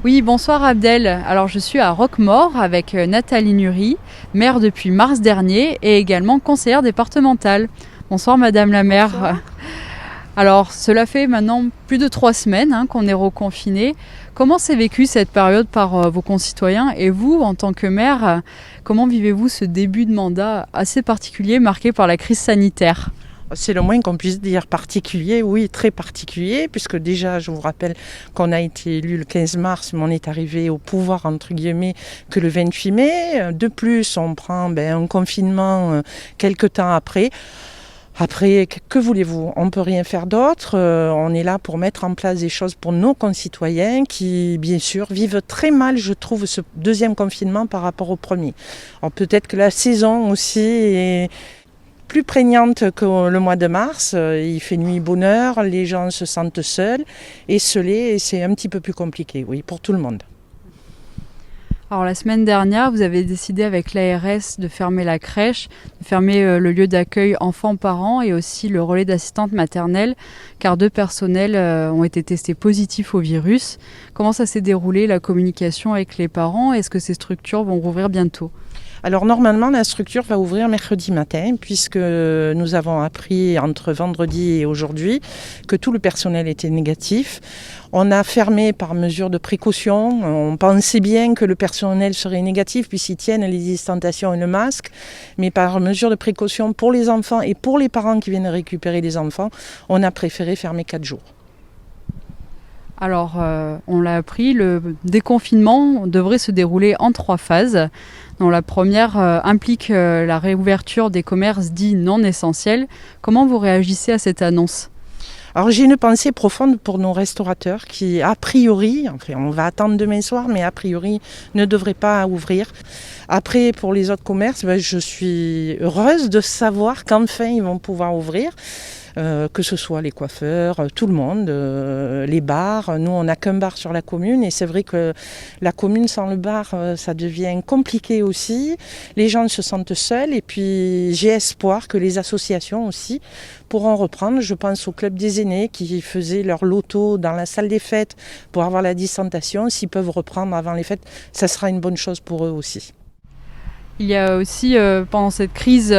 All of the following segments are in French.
Oui, bonsoir Abdel. Alors je suis à Roquemaure avec Nathalie Nury, maire depuis mars dernier et également conseillère départementale. Bonsoir Madame la maire. Bonsoir. Alors cela fait maintenant plus de 3 semaines qu'on est reconfiné. Comment s'est vécue cette période par vos concitoyens et vous, en tant que maire, comment vivez-vous ce début de mandat assez particulier marqué par la crise sanitaire ? C'est le moins qu'on puisse dire particulier, oui, très particulier, puisque déjà, je vous rappelle qu'on a été élu le 15 mars, mais on est arrivé au pouvoir, entre guillemets, que le 28 mai. De plus, on prend un confinement quelques temps après. Après, que voulez-vous? On ne peut rien faire d'autre. On est là pour mettre en place des choses pour nos concitoyens qui, bien sûr, vivent très mal, je trouve, ce deuxième confinement par rapport au premier. Alors, peut-être que la saison aussi est plus prégnante que le mois de mars. Il fait nuit bonheur, les gens se sentent seuls, esselés, et c'est un petit peu plus compliqué, oui, pour tout le monde. Alors la semaine dernière, vous avez décidé avec l'ARS de fermer la crèche, de fermer le lieu d'accueil enfants-parents et aussi le relais d'assistante maternelle, car 2 personnels ont été testés positifs au virus. Comment ça s'est déroulé, la communication avec les parents? Est-ce que ces structures vont rouvrir bientôt? Alors normalement, la structure va ouvrir mercredi matin, puisque nous avons appris entre vendredi et aujourd'hui que tout le personnel était négatif. On a fermé par mesure de précaution. On pensait bien que le personnel serait négatif puisqu'ils tiennent les distanciations et le masque. Mais par mesure de précaution pour les enfants et pour les parents qui viennent récupérer les enfants, on a préféré fermer 4 jours. Alors, on l'a appris, le déconfinement devrait se dérouler en 3 phases. Donc, la première implique la réouverture des commerces dits non essentiels. Comment vous réagissez à cette annonce ? Alors j'ai une pensée profonde pour nos restaurateurs qui, a priori, enfin on va attendre demain soir, mais a priori ne devraient pas ouvrir. Après, pour les autres commerces, je suis heureuse de savoir qu'enfin ils vont pouvoir ouvrir. Que ce soit les coiffeurs, tout le monde, les bars. Nous, on n'a qu'un bar sur la commune et c'est vrai que la commune sans le bar, ça devient compliqué aussi. Les gens se sentent seuls et puis j'ai espoir que les associations aussi pourront reprendre. Je pense au club des aînés qui faisaient leur loto dans la salle des fêtes pour avoir la distanciation. S'ils peuvent reprendre avant les fêtes, ça sera une bonne chose pour eux aussi. Il y a aussi, pendant cette crise,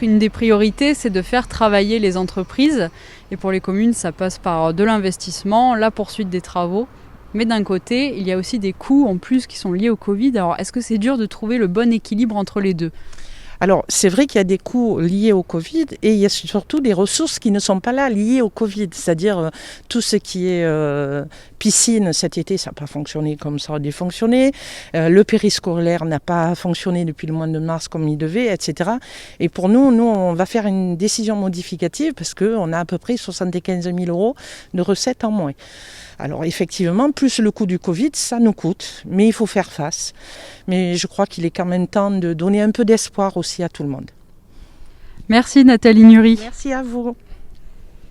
une des priorités, c'est de faire travailler les entreprises. Et pour les communes, ça passe par de l'investissement, la poursuite des travaux. Mais d'un côté, il y a aussi des coûts en plus qui sont liés au Covid. Alors, est-ce que c'est dur de trouver le bon équilibre entre les deux ? Alors, c'est vrai qu'il y a des coûts liés au Covid et il y a surtout des ressources qui ne sont pas là liées au Covid. C'est-à-dire tout ce qui est piscine cet été, ça n'a pas fonctionné comme ça a dû fonctionner. Le périscolaire n'a pas fonctionné depuis le mois de mars comme il devait, etc. Et pour nous, on va faire une décision modificative parce qu'on a à peu près 75 000 € de recettes en moins. Alors effectivement, plus le coût du Covid, ça nous coûte, mais il faut faire face. Mais je crois qu'il est quand même temps de donner un peu d'espoir aussi à tout le monde. Merci Nathalie Nury. Merci à vous.